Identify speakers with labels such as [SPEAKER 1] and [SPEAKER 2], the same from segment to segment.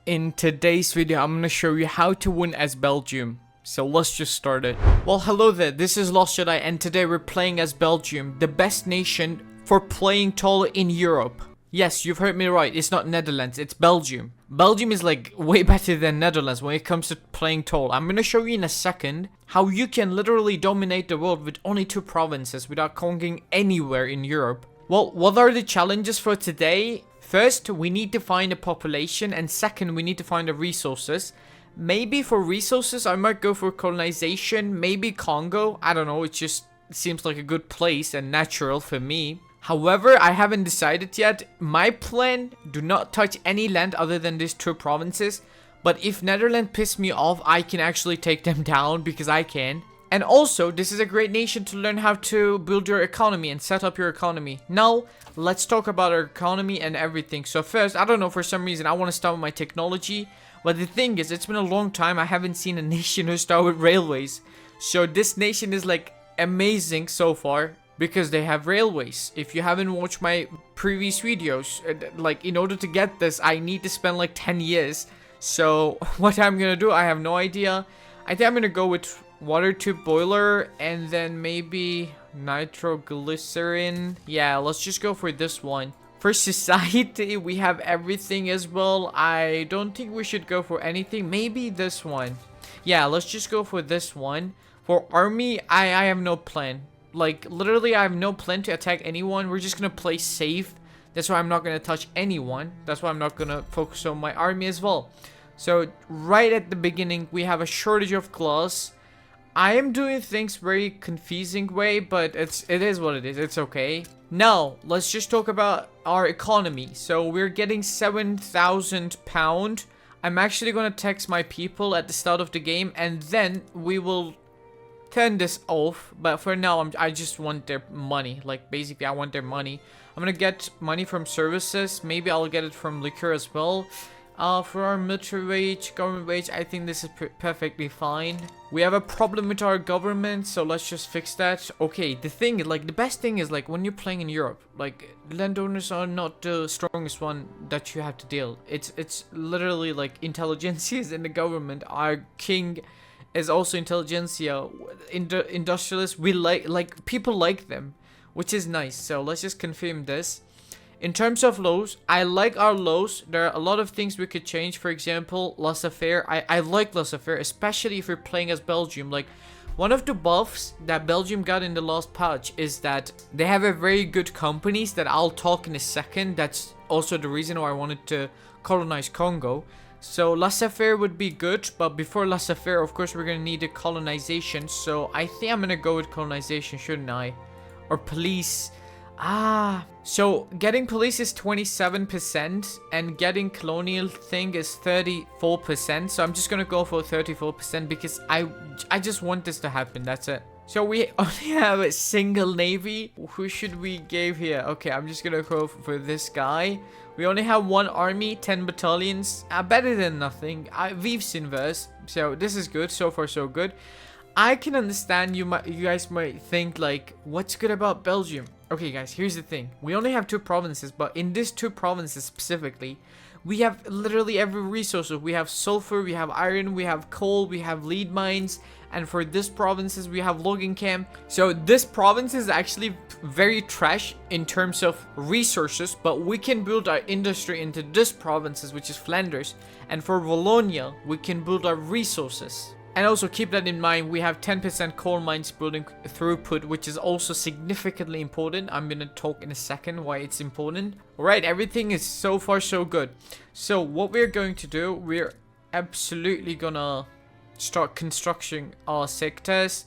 [SPEAKER 1] In today's video, I'm gonna show you how to win as Belgium. So let's just start it. Well, hello there, this is Lost Jedi and today we're playing as Belgium, the best nation for playing tall in Europe. Yes, you've heard me right, it's not Netherlands, it's Belgium. Belgium is like way better than Netherlands when it comes to playing tall. I'm gonna show you in a second how you can literally dominate the world with only 2 provinces without conquering anywhere in Europe. Well, what are the challenges for today? First, we need to find a population, and second, we need to find the resources. Maybe for resources, I might go for colonization, maybe Congo. I don't know, it just seems like a good place and natural for me. However, I haven't decided yet. My plan, do not touch any land other than these 2 provinces. But if Netherlands piss me off, I can actually take them down because I can. And also, this is a great nation to learn how to build your economy and set up your economy. Now, let's talk about our economy and everything. So first, I don't know, for some reason, I want to start with my technology. But the thing is, it's been a long time. I haven't seen a nation who start with railways. So this nation is like amazing so far because they have railways. If you haven't watched my previous videos, like in order to get this, I need to spend like 10 years. So what I'm going to do, I have no idea. I think I'm going to go with water tube boiler and then maybe nitroglycerin. Yeah, let's just go for this one. For society, we have everything as well. I don't think we should go for anything. Maybe this one. Yeah, let's just go for this one. For army, I have no plan. Like, literally, I have no plan to attack anyone. We're just gonna play safe. That's why I'm not gonna touch anyone. That's why I'm not gonna focus on my army as well. So, right at the beginning, we have a shortage of glass. I am doing things very confusing way, but it is what it is. It's okay. Now, let's just talk about our economy. So, we're getting 7,000 pound. I'm actually going to text my people at the start of the game, and then we will turn this off. But for now, I just want their money. Like, basically, I want their money. I'm going to get money from services. Maybe I'll get it from liquor as well. For our military wage, government wage, I think this is perfectly fine. We have a problem with our government, so let's just fix that. Okay, the thing, like, the best thing is, like, when you're playing in Europe, like, landowners are not the strongest one that you have to deal. It's literally, like, intelligentsias in the government. Our king is also intelligentsia. Industrialists, we like, people like them, which is nice. So let's just confirm this. In terms of laws, I like our laws. There are a lot of things we could change. For example, laissez-faire. I like laissez-faire, especially if you're playing as Belgium. Like, one of the buffs that Belgium got in the last patch is that they have a very good companies that I'll talk in a second. That's also the reason why I wanted to colonize Congo. So laissez-faire would be good, but before laissez-faire, of course, we're gonna need a colonization. So I think I'm gonna go with colonization, shouldn't I? Or police. So getting police is 27% and getting colonial thing is 34%. So I'm just gonna go for 34% because I just want this to happen. That's it. So we only have a single navy. Who should we give here? Okay, I'm just gonna go for this guy. We only have 1 army, 10 battalions. Better than nothing. We've seen worse. So this is good. So far, so good. I can understand you guys might think like, what's good about Belgium? Okay guys, here's the thing. We only have 2 provinces, but in these 2 provinces specifically, we have literally every resource. We have sulfur, we have iron, we have coal, we have lead mines, and for this provinces we have logging camp. So this province is actually very trash in terms of resources, but we can build our industry into this provinces, which is Flanders, and for Wallonia we can build our resources. And also keep that in mind, we have 10% coal mines building throughput, which is also significantly important. I'm going to talk in a second why it's important. Alright, everything is so far so good. So what we're going to do, we're absolutely gonna start constructing our sectors.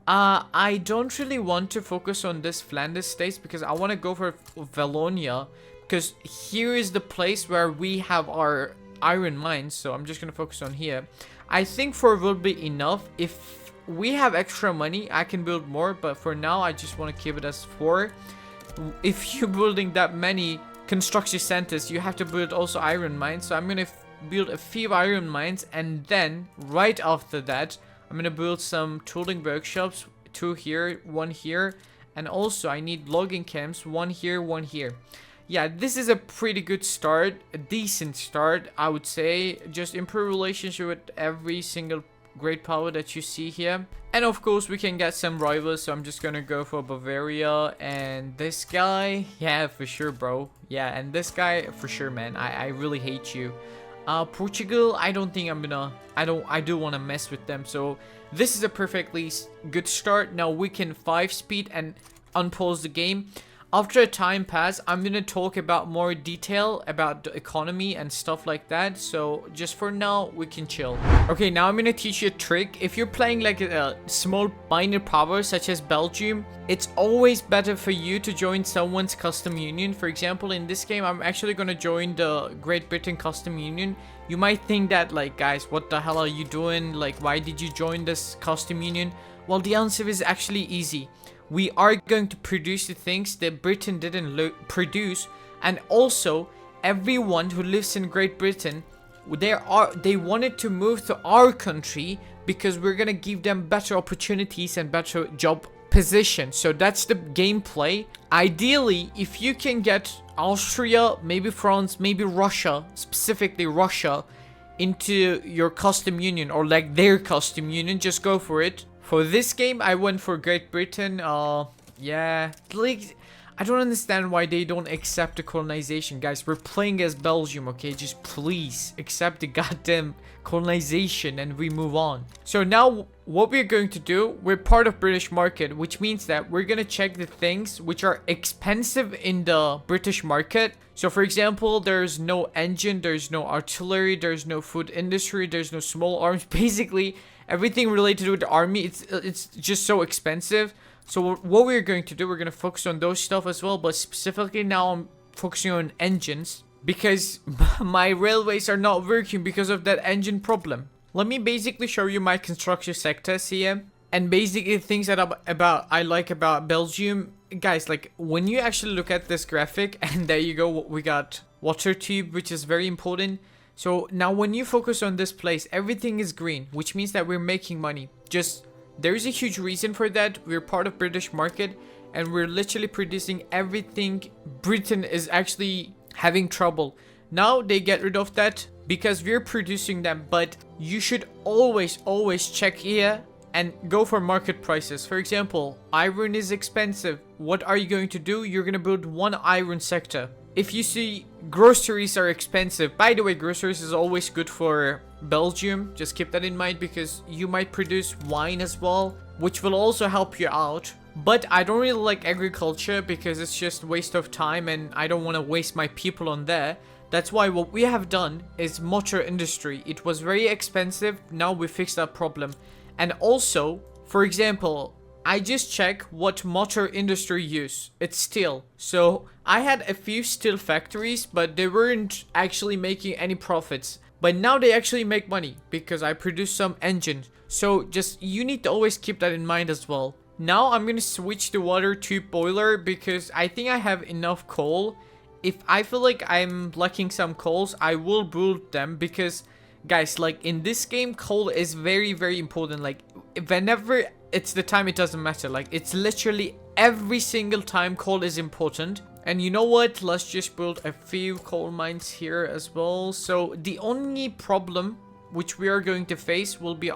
[SPEAKER 1] I don't really want to focus on this Flanders states because I want to go for Wallonia. Because here is the place where we have our iron mines, so I'm just going to focus on here. I think 4 will be enough. If we have extra money, I can build more, but for now, I just want to keep it as 4. If you're building that many construction centers, you have to build also iron mines, so I'm going to build a few iron mines, and then, right after that, I'm going to build some tooling workshops, 2 here, 1 here, and also I need logging camps, 1 here, 1 here. yeah, this is a pretty good start, a decent start, I would say. Just improve relationship with every single great power that you see here. And of course, we can get some rivals, so I'm just gonna go for Bavaria. And this guy, yeah, for sure, bro. Yeah, and this guy, for sure, man. I really hate you. Portugal, I don't think I'm gonna... I do want to mess with them. So this is a perfectly good start. Now we can 5-speed and unpause the game. After a time pass, I'm gonna talk about more detail about the economy and stuff like that. So just for now, we can chill. Okay, now I'm gonna teach you a trick. If you're playing like a small minor power such as Belgium, it's always better for you to join someone's custom union. For example, in this game, I'm actually gonna join the Great Britain custom union. You might think that, like, guys, what the hell are you doing? Like, why did you join this custom union? Well, the answer is actually easy. We are going to produce the things that Britain didn't produce, and also everyone who lives in Great Britain, they wanted to move to our country because we're gonna give them better opportunities and better job position. So that's the gameplay. Ideally, if you can get Austria, maybe France, maybe Russia, specifically Russia, into your custom union, or like their custom union, just go for it. For this game, I went for Great Britain. Yeah, like, I don't understand why they don't accept the colonization, guys. We're playing as Belgium, okay? Just please accept the goddamn colonization and we move on. So now what we're going to do, we're part of British market, which means that we're gonna check the things which are expensive in the British market. So for example, there's no engine, there's no artillery, there's no food industry, there's no small arms. Basically, everything related with the army, it's just so expensive. So what we're going to do, we're going to focus on those stuff as well. But specifically now I'm focusing on engines, because my railways are not working because of that engine problem. Let me basically show you my construction sectors here. And basically things that I like about Belgium. Guys, like, when you actually look at this graphic, and there you go, we got water tube, which is very important. So now when you focus on this place, everything is green, which means that we're making money. Just, there is a huge reason for that. We're part of British market, and we're literally producing everything. Britain is actually having trouble. Now they get rid of that because we're producing them. But you should always check here and go for market prices. For example, iron is expensive. What are you going to do? You're going to build one iron sector. If you see groceries are expensive, by the way, groceries is always good for Belgium. Just keep that in mind, because you might produce wine as well, which will also help you out. But I don't really like agriculture because it's just a waste of time, and I don't want to waste my people on there. That's why what we have done is motor industry. It was very expensive. Now we fixed that problem. And also, for example, I just check what motor industry use. It's steel. So I had a few steel factories, but they weren't actually making any profits. But now they actually make money because I produce some engines. So just, you need to always keep that in mind as well. Now I'm gonna switch the water tube boiler because I think I have enough coal. If I feel like I'm lacking some coals, I will build them, because guys, like, in this game, coal is very important. Like, whenever it's the time, it doesn't matter. Like, it's literally every single time coal is important. And you know what? Let's just build a few coal mines here as well. So the only problem which we are going to face will be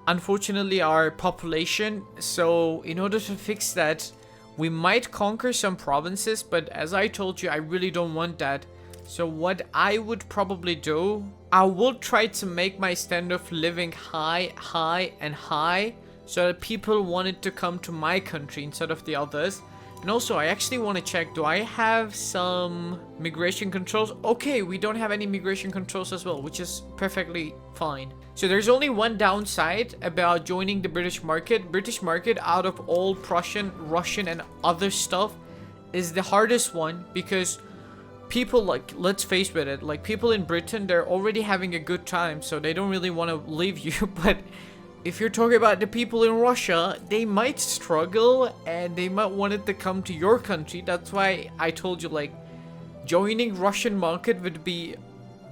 [SPEAKER 1] unfortunately, our population. So in order to fix that, we might conquer some provinces, but as I told you, I really don't want that. So what I would probably do, I will try to make my standard of living high, so that people wanted to come to my country instead of the others. And also, I actually want to check, do I have some migration controls? Okay, we don't have any migration controls as well, which is perfectly fine. So there's only one downside about joining the British market. British market, out of all Prussian, Russian, and other stuff, is the hardest one, because people, like, let's face with it, like, people in Britain, they're already having a good time, so they don't really want to leave you. But if you're talking about the people in Russia, they might struggle and they might want it to come to your country. That's why I told you, like, joining Russian market would be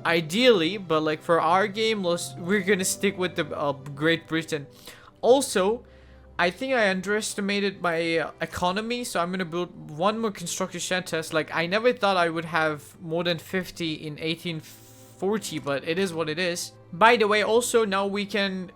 [SPEAKER 1] ideally, but like for our game, we're gonna stick with the Great Britain. Also, I think I underestimated my economy, so I'm gonna build one more constructed centers. Like, I never thought I would have more than 50 in 1840, but it is what it is. By the way, also now we can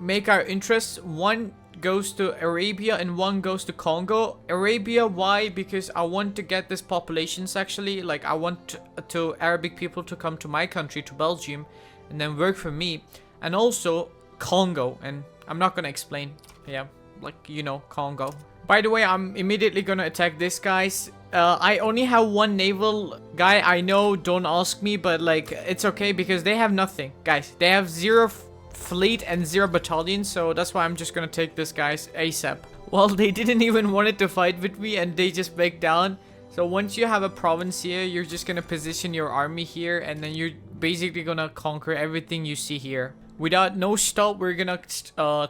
[SPEAKER 1] make our interests. One goes to Arabia and one goes to Congo. Arabia, why? Because I want to get this populations actually. Like, I want to Arabic people to come to my country, to Belgium, and then work for me. And also Congo, and I'm not gonna explain. Yeah, like, you know, Congo. By the way, I'm immediately gonna attack this guys. I only have one naval guy. I know, don't ask me, but like, it's okay because they have nothing. Guys, they have zero fleet and 0 battalions, so that's why I'm just gonna take this guys ASAP. Well, they didn't even want to fight with me and they just backed down. So once you have a province here, you're just gonna position your army here and then you're basically gonna conquer everything you see here. Without no stop, we're gonna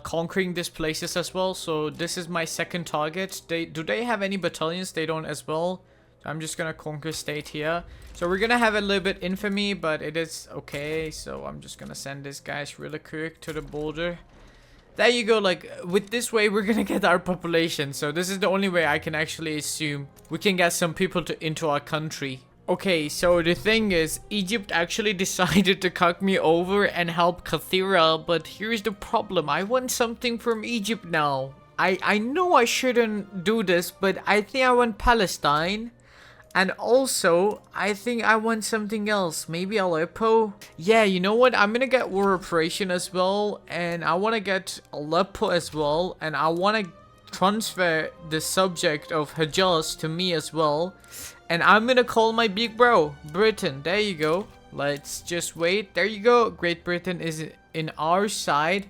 [SPEAKER 1] conquering these places as well. So this is my second target. Do they have any battalions? They don't as well. So I'm just gonna conquer state here. So we're gonna have a little bit infamy, but it is okay. So I'm just gonna send these guys really quick to the border. There you go. Like, with this way, we're gonna get our population. So this is the only way I can actually assume we can get some people into our country. Okay, so the thing is, Egypt actually decided to cut me over and help Cathedral, but here's the problem. I want something from Egypt now. I know I shouldn't do this, but I think I want Palestine. And also, I think I want something else. Maybe Aleppo? Yeah, you know what? I'm gonna get war operation as well. And I want to get Aleppo as well. And I want to transfer the subject of Hejaz to me as well. And I'm gonna call my big bro, Britain. There you go. Let's just wait. There you go. Great Britain is in our side.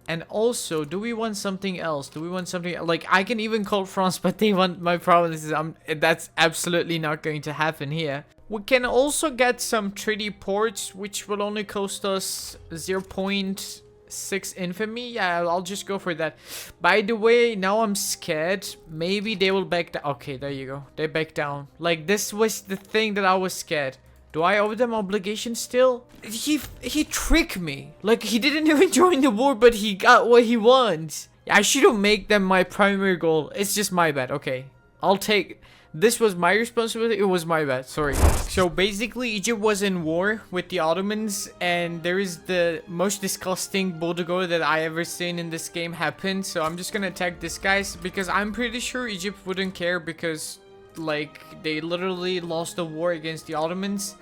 [SPEAKER 1] And also, do we want something else? Do we want something like, I can even call France, but they want my provinces. That's absolutely not going to happen here. We can also get some treaty ports, which will only cost us 0.6 infamy. Yeah, I'll just go for that. By the way, now I'm scared. Maybe they will back down. Okay, there you go. They back down. Like, this was the thing that I was scared. Do I owe them obligations still? He tricked me. Like, he didn't even join the war, but he got what he wants. I shouldn't make them my primary goal. It's just my bad. Okay, I'll take... This was my responsibility. It was my bad. Sorry. So basically, Egypt was in war with the Ottomans, and there is the most disgusting border war that I ever seen in this game happen. So I'm just gonna attack this guys because I'm pretty sure Egypt wouldn't care because, like, they literally lost the war against the Ottomans.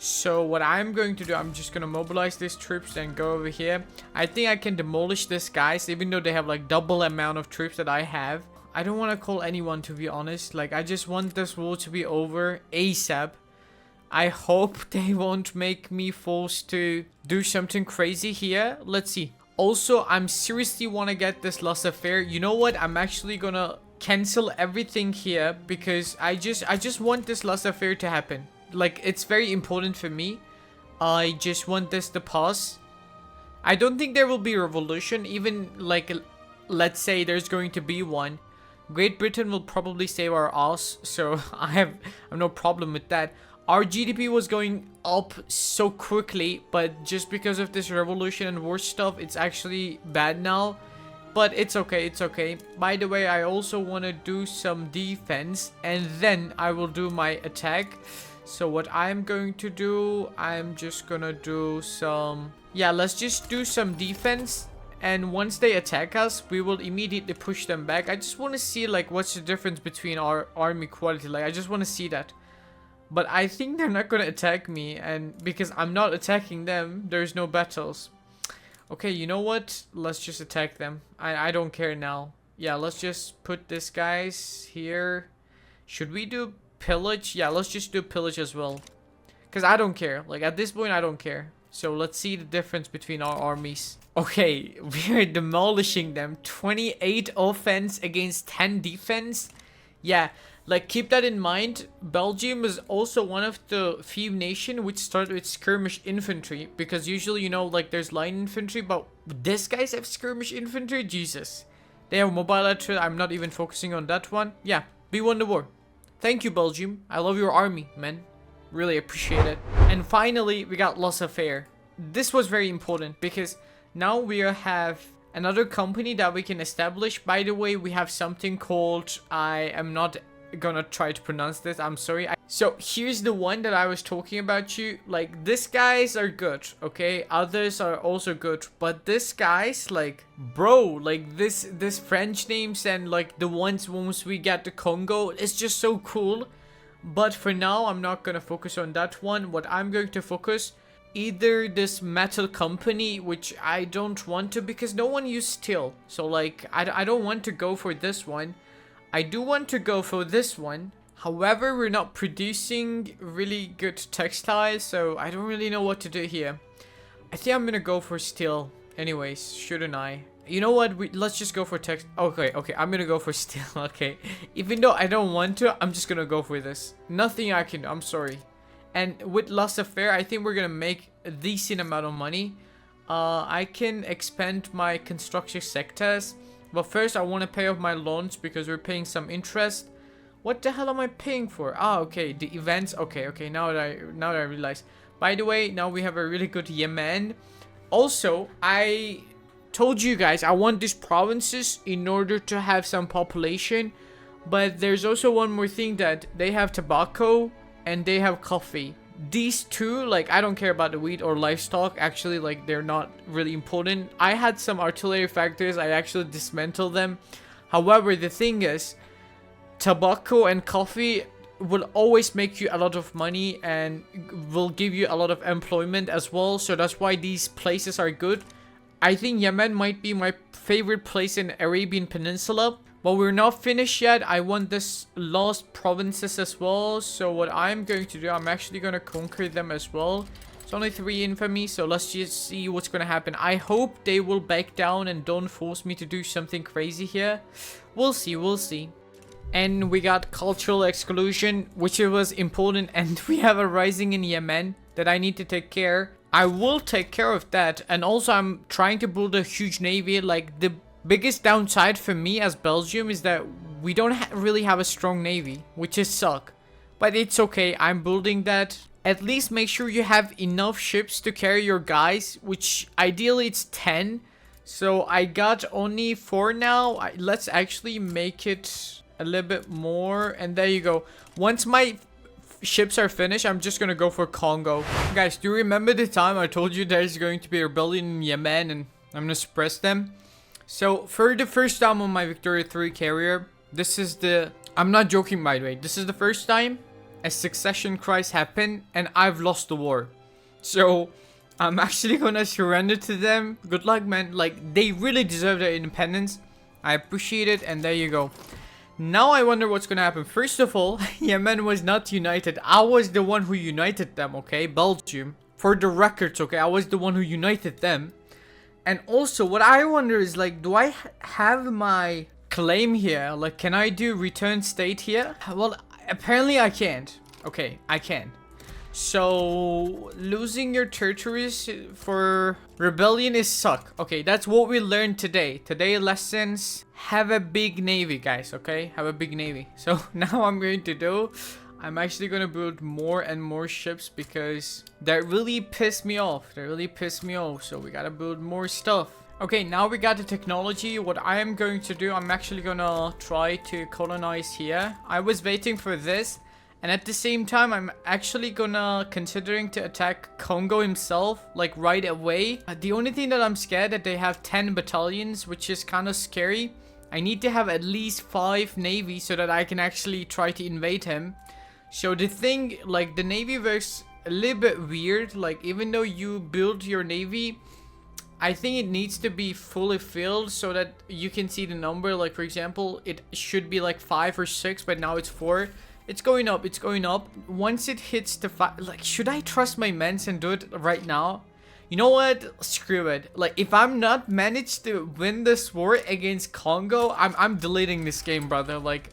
[SPEAKER 1] So what I'm going to do, I'm just going to mobilize these troops and go over here. I think I can demolish this guys, even though they have like double amount of troops that I have. I don't want to call anyone, to be honest. Like, I just want this war to be over ASAP. I hope they won't make me forced to do something crazy here. Let's see. Also, I'm seriously want to get this laissez-faire. You know what? I'm actually going to cancel everything here because I just want this laissez-faire to happen. Like, it's very important for me. I just want this to pass. I don't think there will be a revolution. Even, like, let's say there's going to be one. Great Britain will probably save our ass. So, I have no problem with that. Our GDP was going up so quickly. But just because of this revolution and war stuff, it's actually bad now. But it's okay, it's okay. By the way, I also want to do some defense. And then I will do my attack. So what I'm going to do, I'm just gonna do some... Yeah, let's just do some defense. And once they attack us, we will immediately push them back. I just want to see, like, what's the difference between our army quality. Like, I just want to see that. But I think they're not gonna attack me. And because I'm not attacking them, there's no battles. Okay, you know what? Let's just attack them. I don't care now. Yeah, let's just put this guys here. Should we do... pillage? Yeah, let's just do pillage as well. Because I don't care. Like, at this point, I don't care. So, let's see the difference between our armies. Okay, we're demolishing them. 28 offense against 10 defense. Yeah, like, keep that in mind. Belgium is also one of the few nations which start with skirmish infantry. Because usually, you know, like, there's line infantry. But these guys have skirmish infantry? Jesus. They have mobile artillery. I'm not even focusing on that one. Yeah, we won the war. Thank you, Belgium. I love your army, man. Really appreciate it. And finally, we got laissez-faire. This was very important because now we have another company that we can establish. By the way, we have something called, I am not gonna try to pronounce this, I'm sorry. So here's the one that I was talking about you. Like, these guys are good, okay? Others are also good, but this guys, like, bro, like this French names and like the ones once we get the Congo, it's just so cool. But for now, I'm not gonna focus on that one. What I'm going to focus, either this metal company, which I don't want to because no one used steel. So like, I don't want to go for this one. I do want to go for this one. However, we're not producing really good textiles, so I don't really know what to do here. I think I'm gonna go for steel anyways, shouldn't I? You know what, let's just go for text. Okay, I'm gonna go for steel. Okay, even though I don't want to, I'm just gonna go for this. Nothing I can do, I'm sorry. And with laissez-faire, I think we're gonna make a decent amount of money. I can expand my construction sectors. But first, I want to pay off my loans because we're paying some interest. What the hell am I paying for? Ah, okay, the events. Okay, now that I realize. By the way, now we have a really good Yemen. Also, I told you guys I want these provinces in order to have some population. But there's also one more thing, that they have tobacco and they have coffee. These two, like, I don't care about the wheat or livestock. Actually, like, they're not really important. I had some artillery factories. I actually dismantled them. However, the thing is, tobacco and coffee will always make you a lot of money and will give you a lot of employment as well. So that's why these places are good. I think Yemen might be my favorite place in Arabian Peninsula. But we're not finished yet. I want this lost provinces as well. So what I'm going to do, I'm actually going to conquer them as well. It's only 3 infamy, so let's just see what's going to happen. I hope they will back down and don't force me to do something crazy here. We'll see. And we got cultural exclusion, which was important. And we have a rising in Yemen that I need to take care. I will take care of that. And also I'm trying to build a huge navy. Like, the biggest downside for me as Belgium is that we don't really have a strong navy, which is suck. But it's okay, I'm building that. At least make sure you have enough ships to carry your guys, which ideally it's 10. So I got only 4 now. Let's actually make it a little bit more. And there you go. Once my ships are finished, I'm just gonna go for Congo. Guys, do you remember the time I told you there's going to be a rebellion in Yemen and I'm gonna suppress them? So, for the first time on my Victoria 3 carrier, this is the... I'm not joking, by the way. This is the first time a succession crisis happened and I've lost the war. So, I'm actually gonna surrender to them. Good luck, man. Like, they really deserve their independence. I appreciate it, and there you go. Now I wonder what's gonna happen. First of all, Yemen was not united. I was the one who united them, okay? Belgium. For the records, okay? I was the one who united them. And also, what I wonder is, like, do I have my claim here? Like, can I do return state here? Well, apparently I can't. Okay, I can. So, losing your territories for rebellion is suck. Okay, that's what we learned today. Today lessons, have a big navy, guys, okay? Have a big navy. So, now I'm going to do... I'm actually going to build more and more ships because that really pissed me off. So we got to build more stuff. Okay, now we got the technology. What I am going to do, I'm actually going to try to colonize here. I was waiting for this. And at the same time, I'm actually gonna considering to attack Congo himself, like right away. The only thing that I'm scared that they have 10 battalions, which is kind of scary. I need to have at least 5 navy so that I can actually try to invade him. So the thing, like, the navy works a little bit weird. Like, even though you build your navy, I think it needs to be fully filled so that you can see the number. Like, for example, it should be like 5 or 6, but now it's 4. It's going up, it's going up. Once it hits the 5, like, should I trust my men and do it right now? You know what? Screw it. Like, if I'm not managed to win this war against Congo, I'm deleting this game, brother. Like,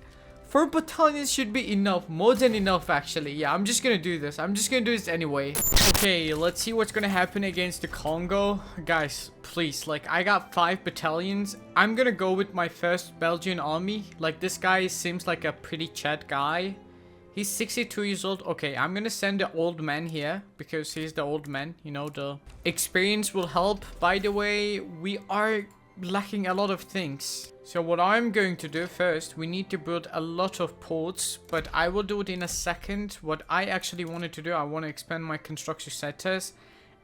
[SPEAKER 1] 4 battalions should be enough. More than enough, actually. Yeah, I'm just gonna do this. I'm just gonna do this anyway. Okay, let's see what's gonna happen against the Congo. Guys, please. Like, I got 5 battalions. I'm gonna go with my first Belgian army. Like, this guy seems like a pretty chat guy. He's 62 years old. Okay, I'm gonna send the old man here because he's the old man. You know, the experience will help. By the way, we are lacking a lot of things. So what I'm going to do first, we need to build a lot of ports, but I will do it in a second. What I actually wanted to do, I want to expand my construction centers.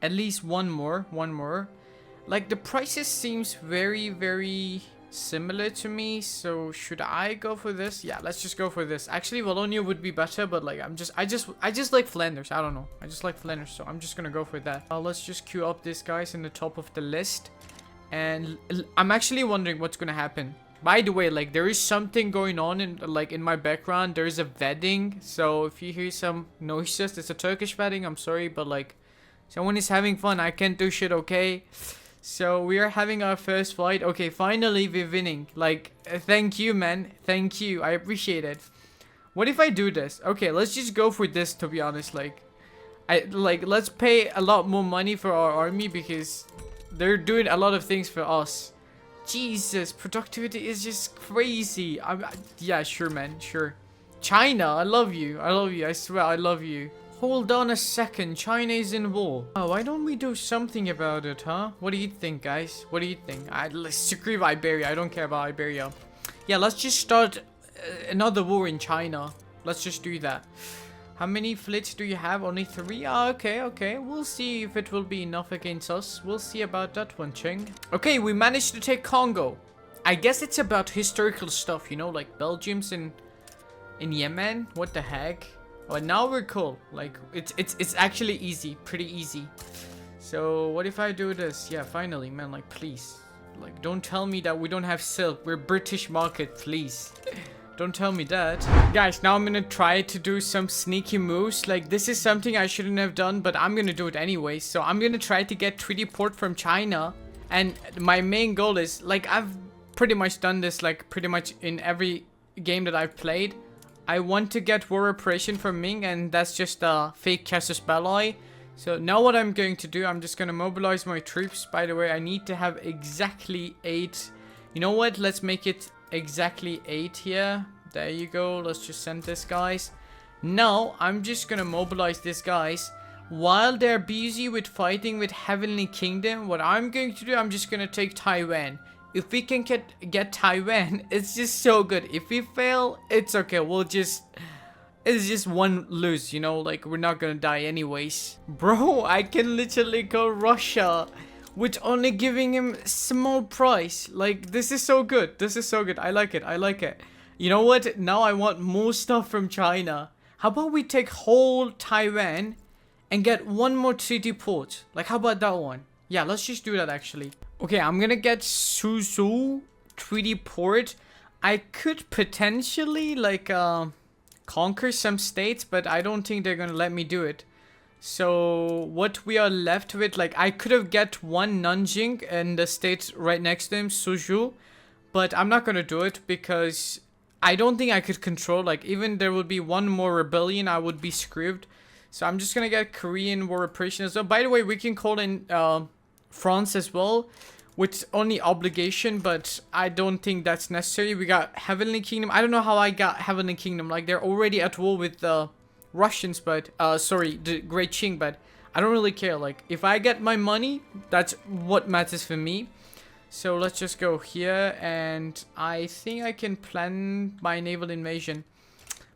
[SPEAKER 1] At least one more. Like, the prices seems very, very similar to me. So should I go for this? Yeah, let's just go for this. Actually, Wallonia would be better, but like, I just like Flanders. I don't know. I just like Flanders, so I'm just gonna go for that. Let's just queue up these guys in the top of the list. And I'm actually wondering what's gonna happen. By the way, like, there is something going on in my background. There's a wedding. So if you hear some noises, it's a Turkish wedding. I'm sorry, but like, someone is having fun. I can't do shit, okay? So we are having our first fight. Okay, finally we're winning. Like, thank you, man. Thank you. I appreciate it. What if I do this? Okay, let's just go for this, to be honest. Like, let's pay a lot more money for our army because they're doing a lot of things for us. Jesus, productivity is just crazy. Yeah, sure, man, sure. China, I love you. I love you. I swear, I love you. Hold on a second. China is in war. Oh, why don't we do something about it, huh? What do you think, guys? What do you think? Let's screw Iberia. I don't care about Iberia. Yeah, let's just start another war in China. Let's just do that. How many fleets do you have? Only 3? Oh, okay. We'll see if it will be enough against us. We'll see about that one, Cheng. Okay, we managed to take Congo. I guess it's about historical stuff, you know, like Belgium's in Yemen. What the heck? Oh, now we're cool. Like, it's actually easy, pretty easy. So what if I do this? Yeah, finally, man. Like, please, like, don't tell me that we don't have silk. We're British market, please. Don't tell me that. Guys, now I'm gonna try to do some sneaky moves. Like, this is something I shouldn't have done, but I'm gonna do it anyway. So I'm gonna try to get treaty port from China. And my main goal is, like, I've pretty much done this, like, pretty much in every game that I've played. I want to get war reparation from Ming, and that's just a fake casus belli. So now what I'm going to do, I'm just gonna mobilize my troops. By the way, I need to have exactly 8. You know what? Let's make it exactly 8 here. There you go. Let's just send this, guys. Now I'm just gonna mobilize these guys while they're busy with fighting with Heavenly Kingdom. What I'm going to do, I'm just gonna take Taiwan. If we can get Taiwan, it's just so good. If we fail, it's okay. It's just one lose, you know, like, we're not gonna die anyways. Bro, I can literally go Russia with only giving him small price. Like, this is so good. This is so good. I like it. You know what? Now I want more stuff from China. How about we take whole Taiwan and get one more treaty port? Like, how about that one? Yeah, let's just do that, actually. Okay, I'm gonna get Suzhou treaty port. I could potentially, like, conquer some states, but I don't think they're gonna let me do it. So what we are left with, like, I could have get one Nanjing and the state right next to him, Suzhou, but I'm not gonna do it because I don't think I could control. Like, even there would be one more rebellion, I would be screwed. So I'm just gonna get Korean war reparation as well. By the way, we can call in France as well with only obligation, but I don't think that's necessary. We got Heavenly Kingdom. I don't know how I got Heavenly Kingdom. Like, they're already at war with the Russians, but sorry, the Great Qing, but I don't really care. Like, if I get my money, that's what matters for me. So let's just go here, and I think I can plan my naval invasion.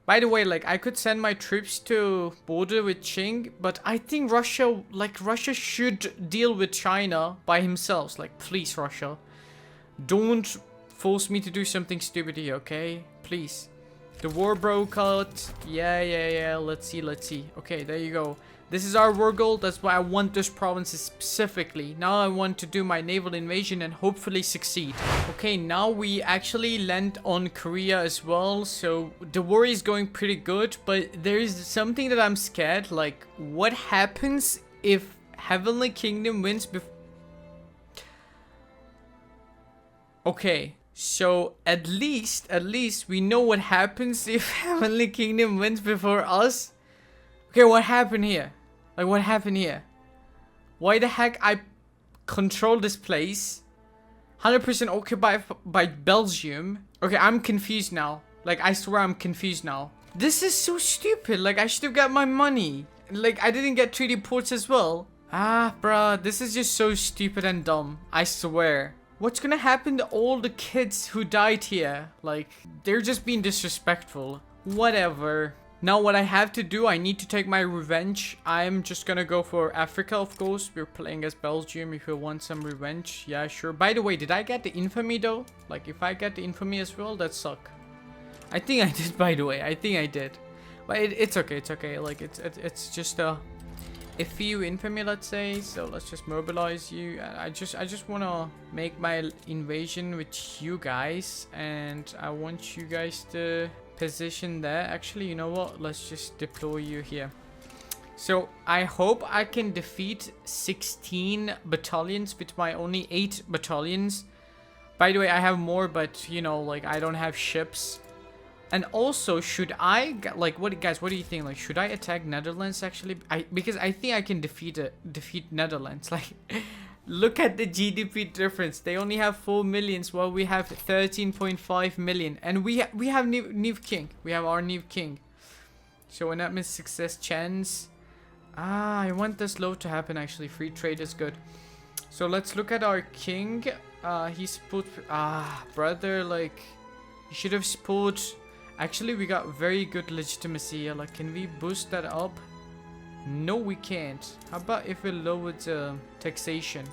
[SPEAKER 1] By the way, like, I could send my troops to border with Qing, but I think Russia should deal with China by himself. Like, please, Russia, don't force me to do something stupid here, okay? Please. The war broke out. Yeah. Let's see. Okay, there you go. This is our war goal. That's why I want those provinces specifically. Now I want to do my naval invasion and hopefully succeed. Okay, now we actually land on Korea as well. So the war is going pretty good, but there's something that I'm scared. Like, what happens if Heavenly Kingdom wins before? Okay. So at least we know what happens if Heavenly Kingdom wins before us. Okay, what happened here? Like, what happened here? Why the heck I control this place? 100% occupied by Belgium. Okay, I'm confused now. Like, I swear I'm confused now. This is so stupid. Like, I should have got my money. Like, I didn't get treaty ports as well. Ah, bruh, this is just so stupid and dumb. I swear. What's gonna happen to all the kids who died here? Like, they're just being disrespectful. Whatever. Now what I have to do, I need to take my revenge. I'm just gonna go for Africa, of course. We're playing as Belgium if you want some revenge. Yeah, sure. By the way, did I get the infamy though? Like, if I get the infamy as well, that suck. I think I did, by the way. I think I did. But it's okay, it's okay. Like, it's just a few infamy, let's say. So let's just mobilize you. I just want to make my invasion with you guys. And I want you guys to position there. Actually, you know what? Let's just deploy you here. So I hope I can defeat 16 battalions with my only 8 battalions. By the way, I have more, but you know, like, I don't have ships. And also, should I, like, what, guys, what do you think? Like, should I attack Netherlands actually? Because I think I can defeat Netherlands. Like, look at the GDP difference. They only have 4 millions while we have 13.5 million. And we have new king. We have our new king. So when that means success chance. I want this low to happen actually. Free trade is good. So let's look at our king. He's put, brother, like, you should have put. Actually, we got very good legitimacy here. Like, can we boost that up? No, we can't. How about if we lower the taxation?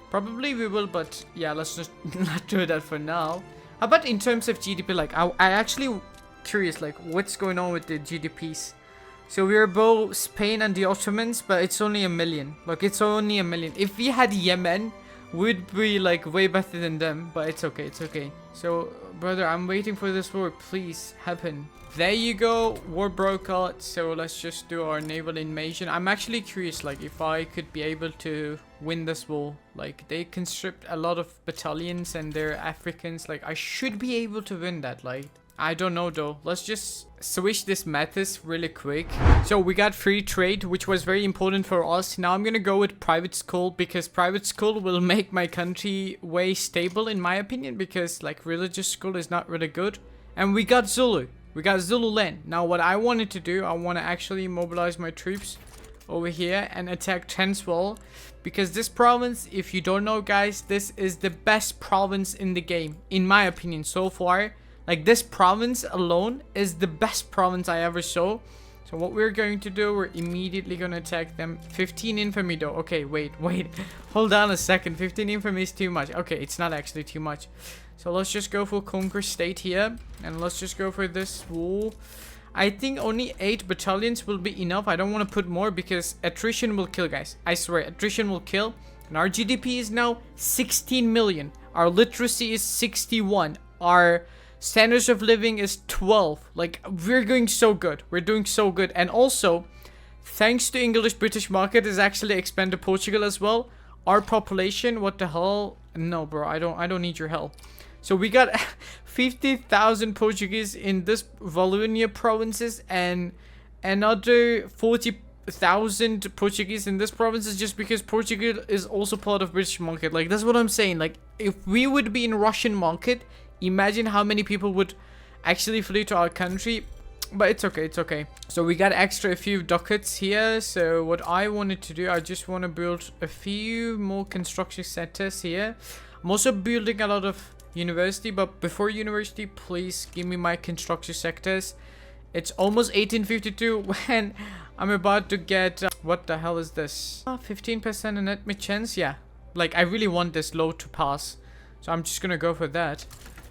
[SPEAKER 1] Probably we will, but yeah, let's just not do that for now. How about in terms of GDP? Like, I actually curious, like, what's going on with the GDPs? So we're both Spain and the Ottomans, but it's only 1 million. Like, it's only 1 million. If we had Yemen, we'd be like way better than them, but it's okay, it's okay. So, brother, I'm waiting for this war. Please happen. There you go. War broke out. So let's just do our naval invasion. I'm actually curious, like, if I could be able to win this war. Like, they conscript a lot of battalions and they're Africans. Like, I should be able to win that. Like, I don't know though. Let's just switch this methods really quick. So we got free trade, which was very important for us. Now I'm gonna go with private school, because private school will make my country way stable in my opinion, because like religious school is not really good. And we got Zulu. We got Zulu land. Now what I wanted to do, I want to actually mobilize my troops over here and attack Transvaal, because this province, if you don't know guys, this is the best province in the game in my opinion so far. Like, this province alone is the best province I ever saw. So what we're going to do, we're immediately going to attack them. 15 infamy though. Okay, wait. Hold on a second. 15 infamy is too much. Okay, it's not actually too much. So let's just go for conquer state here. And let's just go for this wall. I think only 8 battalions will be enough. I don't want to put more because attrition will kill, guys. I swear, attrition will kill. And our GDP is now 16 million. Our literacy is 61. Our standards of living is 12. Like, we're going so good. We're doing so good. And also, thanks to English-British market, is actually expanded Portugal as well. Our population, what the hell? No, bro, I don't need your help. So we got 50,000 Portuguese in this Wallonia provinces and another 40,000 Portuguese in this provinces, just because Portugal is also part of British market. Like, that's what I'm saying. Like, if we would be in Russian market, imagine how many people would actually flee to our country. But it's okay, it's okay. So we got extra a few ducats here. So what I wanted to do, I just want to build a few more construction centers here. I'm also building a lot of university, but before university, please give me my construction sectors. It's almost 1852 when I'm about to get what the hell is this? 15% in net chance. Yeah, like, I really want this low to pass, so I'm just gonna go for that.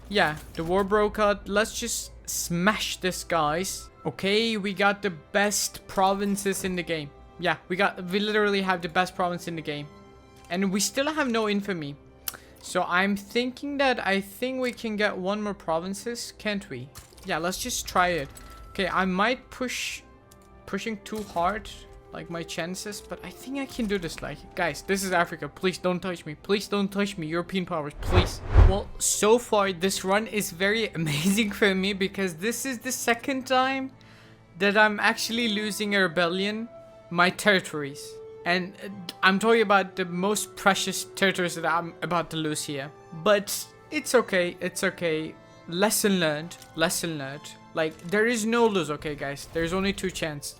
[SPEAKER 1] Yeah, the war broke out. Let's just smash this, guys. Okay, we got the best provinces in the game. Yeah, we literally have the best province in the game. And we still have no infamy. So I'm thinking that I think we can get one more provinces, can't we? Yeah, let's just try it. Okay, I might pushing too hard, like my chances, but I think I can do this. Like, guys, this is Africa. Please don't touch me. Please don't touch me. European powers, please. Well, so far this run is very amazing for me, because this is the second time that I'm actually losing a rebellion, my territories. And I'm talking about the most precious territories that I'm about to lose here. But it's okay. It's okay. Lesson learned. Lesson learned. Like, there is no lose, okay, guys? There's only 2 chances.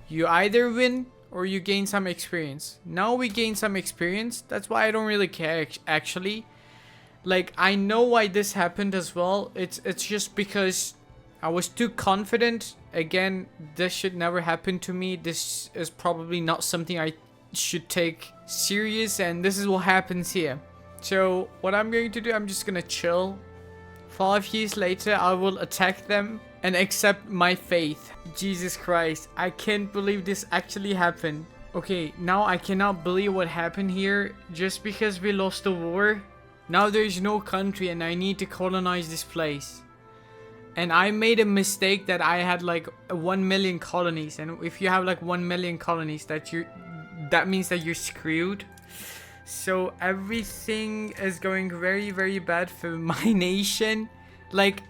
[SPEAKER 1] You either win or you gain some experience. Now we gain some experience. That's why I don't really care, actually. Like, I know why this happened as well. It's just because I was too confident. Again, this should never happen to me. This is probably not something I should take serious, and this is what happens here. So what I'm going to do, I'm just gonna chill. 5 years later, I will attack them and accept my faith. Jesus Christ, I can't believe this actually happened. Okay, now I cannot believe what happened here. Just because we lost the war, now there's no country and I need to colonize this place. And I made a mistake that I had like 1 million colonies, and if you have like 1 million colonies, that means that you're screwed. So everything is going very, very bad for my nation. Like,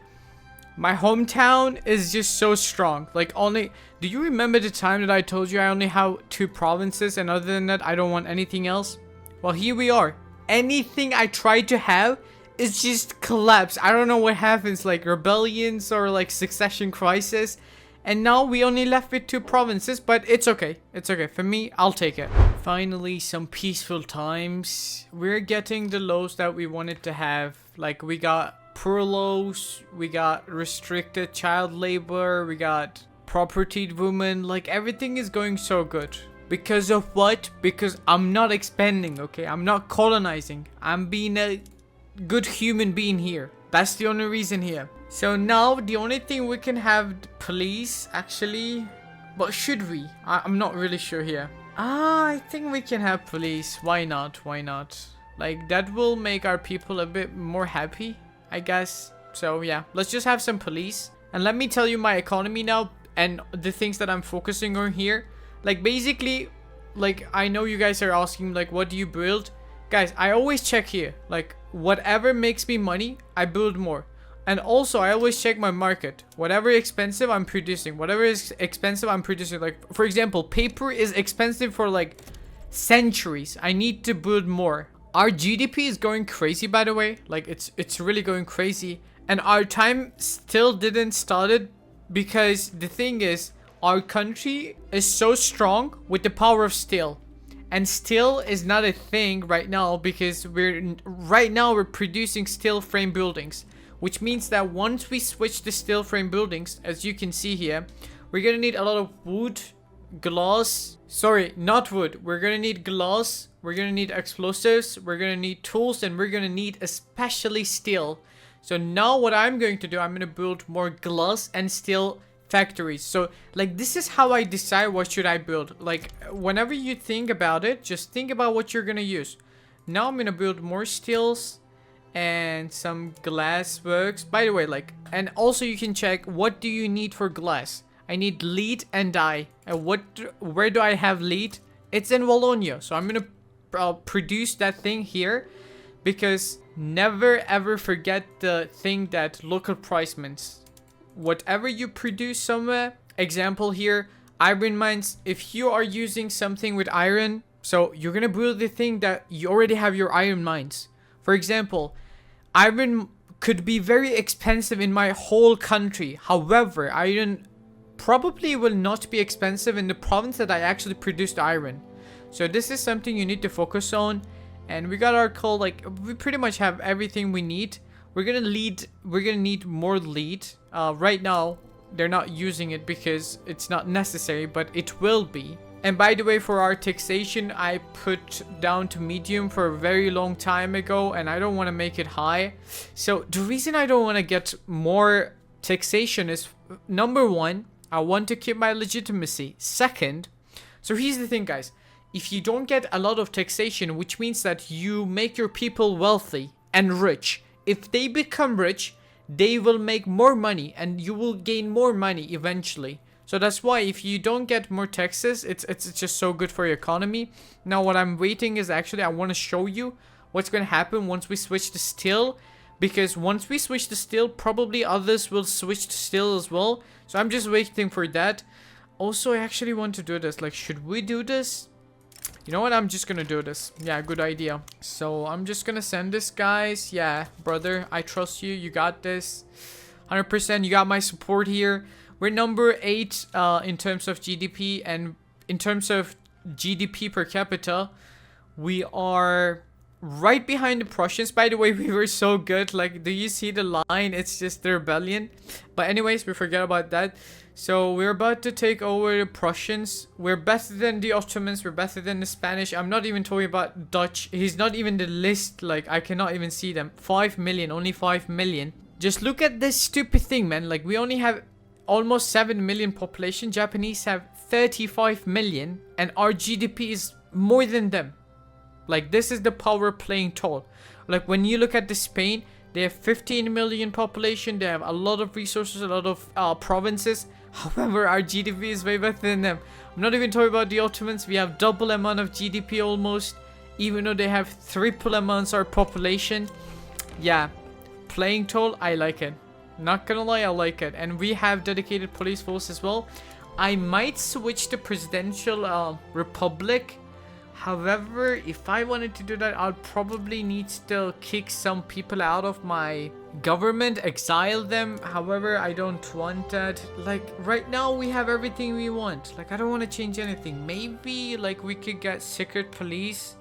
[SPEAKER 1] my hometown is just so strong. Like, do you remember the time that I told you I only have 2 provinces, and other than that I don't want anything else? Well, here we are. Anything I tried to have is just collapse. I don't know what happens, like rebellions or like succession crisis. And now we only left with 2 provinces, but it's okay. It's okay. For me, I'll take it. Finally, some peaceful times. We're getting the laws that we wanted to have. Like, we got poor laws, we got restricted child labor, we got propertied women. Like, everything is going so good. Because of what? Because I'm not expanding, okay? I'm not colonizing. I'm being a good human being here. That's the only reason here. So now the only thing we can have police actually, but should we? I'm not really sure here. I think we can have police. Why not? Why not? Like, that will make our people a bit more happy, I guess. So yeah, let's just have some police. And let me tell you my economy now and the things that I'm focusing on here. Like, basically, like, I know you guys are asking, like, what do you build? Guys, I always check here. Like, whatever makes me money, I build more. And also, I always check my market. Whatever is expensive, I'm producing. Whatever is expensive, I'm producing. Like, for example, paper is expensive for, like, centuries. I need to build more. Our GDP is going crazy, by the way. Like, it's really going crazy. And our time still didn't started because the thing is, our country is so strong with the power of steel. And steel is not a thing right now because right now we're producing steel frame buildings. Which means that once we switch to steel frame buildings, as you can see here, we're gonna need a lot of wood, glass. Sorry, not wood. We're gonna need glass, we're gonna need explosives, we're gonna need tools, and we're gonna need especially steel. So now what I'm going to do, I'm gonna build more glass and steel factories. So, like, this is how I decide what should I build. Like, whenever you think about it, just think about what you're gonna use. Now I'm gonna build more steels and some glass works. By the way, like, and also you can check what do you need for glass. I need lead and dye. And where do I have lead? It's in Wallonia. So I'm gonna produce that thing here, because never ever forget the thing that local price means. Whatever you produce somewhere, example here, iron mines, if you are using something with iron, so you're gonna build the thing that you already have your iron mines. For example, iron could be very expensive in my whole country. However, iron probably will not be expensive in the province that I actually produced iron. So this is something you need to focus on. And we got our coal, like, we pretty much have everything we need. We're gonna need more lead. Right now, they're not using it because it's not necessary, but it will be. And by the way, for our taxation, I put down to medium for a very long time ago, and I don't want to make it high. So the reason I don't want to get more taxation is, number one, I want to keep my legitimacy. Second, so here's the thing, guys. If you don't get a lot of taxation, which means that you make your people wealthy and rich. If they become rich, they will make more money and you will gain more money eventually. So that's why if you don't get more taxes, it's just so good for your economy. Now what I'm waiting is actually I want to show you what's going to happen once we switch to steel. Because once we switch to steel, probably others will switch to steel as well. So I'm just waiting for that. Also, I actually want to do this. Like, should we do this? You know what? I'm just gonna do this. Yeah, good idea. So I'm just gonna send this, guys. Yeah, brother, I trust you. You got this. 100%. You got my support here. We're number 8 in terms of GDP, and in terms of GDP per capita, we are right behind the Prussians. By the way, we were so good. Like, do you see the line? It's just the rebellion. But anyways, we forget about that. So we're about to take over the Prussians. We're better than the Ottomans. We're better than the Spanish. I'm not even talking about Dutch. He's not even the list. Like, I cannot even see them. 5 million. Only 5 million. Just look at this stupid thing, man. Like, we only have almost 7 million population. Japanese have 35 million. And our GDP is more than them. Like, this is the power playing tall. Like, when you look at the Spain, they have 15 million population. They have a lot of resources, a lot of provinces. However, our GDP is way better than them. I'm not even talking about the Ottomans. We have double amount of GDP almost. Even though they have triple amounts our population. Yeah, playing tall, I like it. Not gonna lie, I like it. And we have dedicated police force as well. I might switch to presidential republic. However, if I wanted to do that, I'll probably need to kick some people out of my government, exile them. However, I don't want that. Like, right now we have everything we want. Like, I don't want to change anything. Maybe, like, we could get secret police,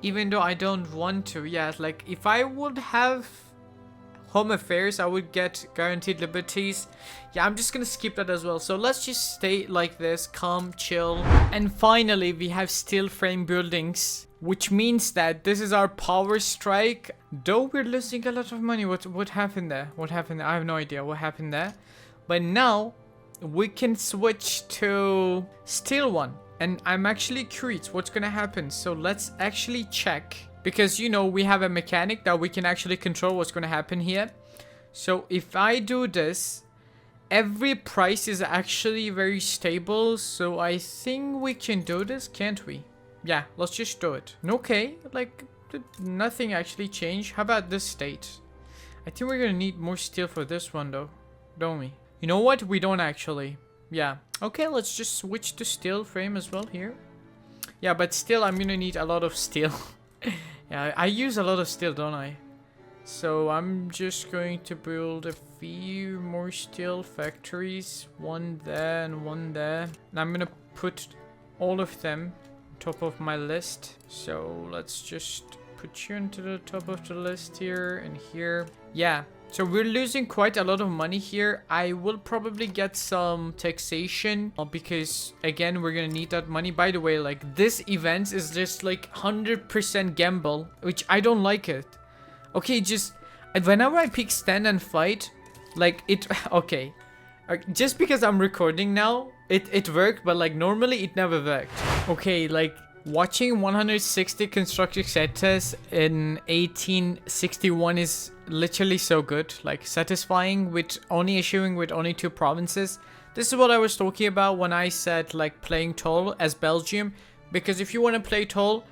[SPEAKER 1] even though I don't want to. Yeah, like, if I would have home affairs, I would get guaranteed liberties. Yeah, I'm just gonna skip that as well. So let's just stay like this, calm, chill. And finally, we have steel frame buildings, which means that this is our power strike. Though we're losing a lot of money. What happened there? What happened there? I have no idea what happened there. But now we can switch to steel one. And I'm actually curious what's gonna happen. So let's actually check. Because, you know, we have a mechanic that we can actually control what's going to happen here. So if I do this, every price is actually very stable. So I think we can do this, can't we? Yeah, let's just do it. Okay, like, nothing actually changed. How about this state? I think we're going to need more steel for this one, though. Don't we? You know what? We don't actually. Yeah. Okay, let's just switch to steel frame as well here. Yeah, but still, I'm going to need a lot of steel. Yeah, I use a lot of steel, don't I? So I'm just going to build a few more steel factories. One there and one there. And I'm gonna put all of them on top of my list. So let's just put you into the top of the list here and here. Yeah. So we're losing quite a lot of money here. I will probably get some taxation because, again, we're gonna need that money. By the way, like, this event is just like 100% gamble, which I don't like it. Okay, just whenever I pick stand and fight, like, it okay, just because I'm recording now, it worked, but like normally it never worked. Okay, like, watching 160 constructed cities in 1861 is literally so good, like satisfying, with only issuing with only 2 provinces. This is what I was talking about when I said like playing tall as Belgium, because if you want to play tall,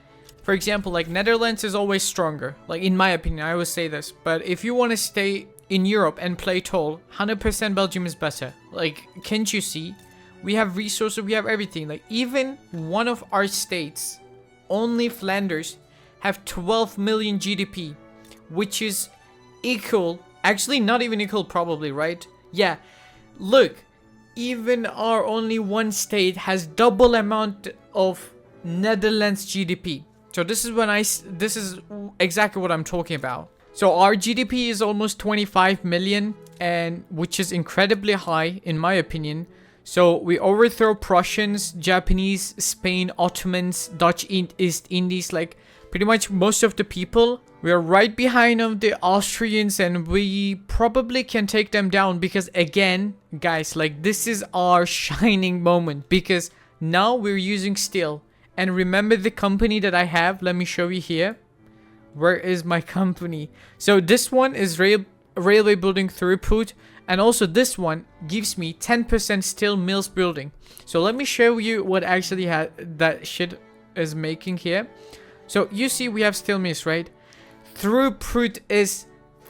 [SPEAKER 1] for example, like Netherlands is always stronger, like in my opinion, I always say this, but if you want to stay in Europe and play tall, 100% Belgium is better. Like, can't you see? We have resources, we have everything. Like, even one of our states, only Flanders, have 12 million GDP, which is equal, actually not even equal probably, right? Yeah, look, even our only one state has double amount of Netherlands GDP. So this is exactly what I'm talking about. So our GDP is almost 25 million, and which is incredibly high in my opinion. So we overthrow Prussians, Japanese, Spain, Ottomans, Dutch East Indies, like pretty much most of the people. We are right behind of the Austrians, and we probably can take them down because, again, guys, like, this is our shining moment because now we're using steel. And remember the company that I have? Let me show you here. Where is my company? So this one is railway building throughput. And also this one gives me 10% steel mills building. So let me show you what actually that shit is making here. So you see we have steel mills, right? Throughput is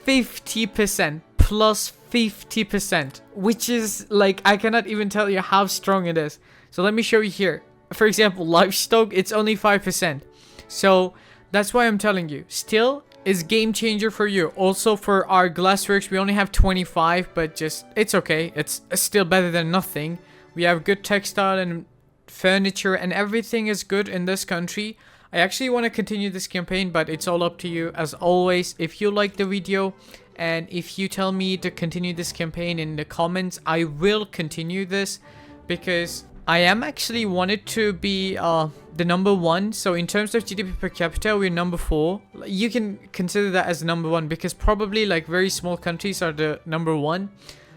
[SPEAKER 1] 50% plus 50%, which is like, I cannot even tell you how strong it is. So let me show you here. For example, livestock, it's only 5%. So that's why I'm telling you, steel is game changer for you. Also for our glassworks, we only have 25, but just, it's okay. It's still better than nothing. We have good textile and furniture and everything is good in this country. I actually want to continue this campaign, but it's all up to you. As always, if you like the video and if you tell me to continue this campaign in the comments, I will continue this, because I am actually wanted to be the number 1. So in terms of GDP per capita, we're number 4. You can consider that as number 1, because probably like very small countries are the number 1.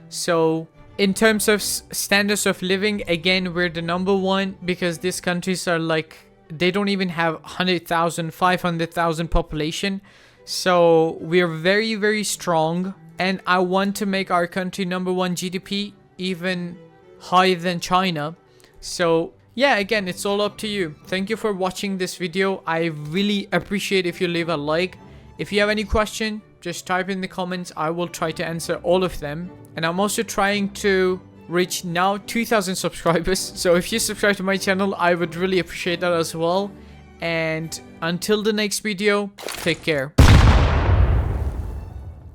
[SPEAKER 1] So in terms of standards of living, again, we're the number 1, because these countries are like, they don't even have 100,000, 500,000 population. So we're very, very strong. And I want to make our country number 1 GDP, even higher than China. So yeah, again, it's all up to you. Thank you for watching this video. I really appreciate if you leave a like. If you have any question, just type in the comments. I will try to answer all of them. And I'm also trying to reach now 2,000 subscribers. So if you subscribe to my channel, I would really appreciate that as well. And until the next video, take care.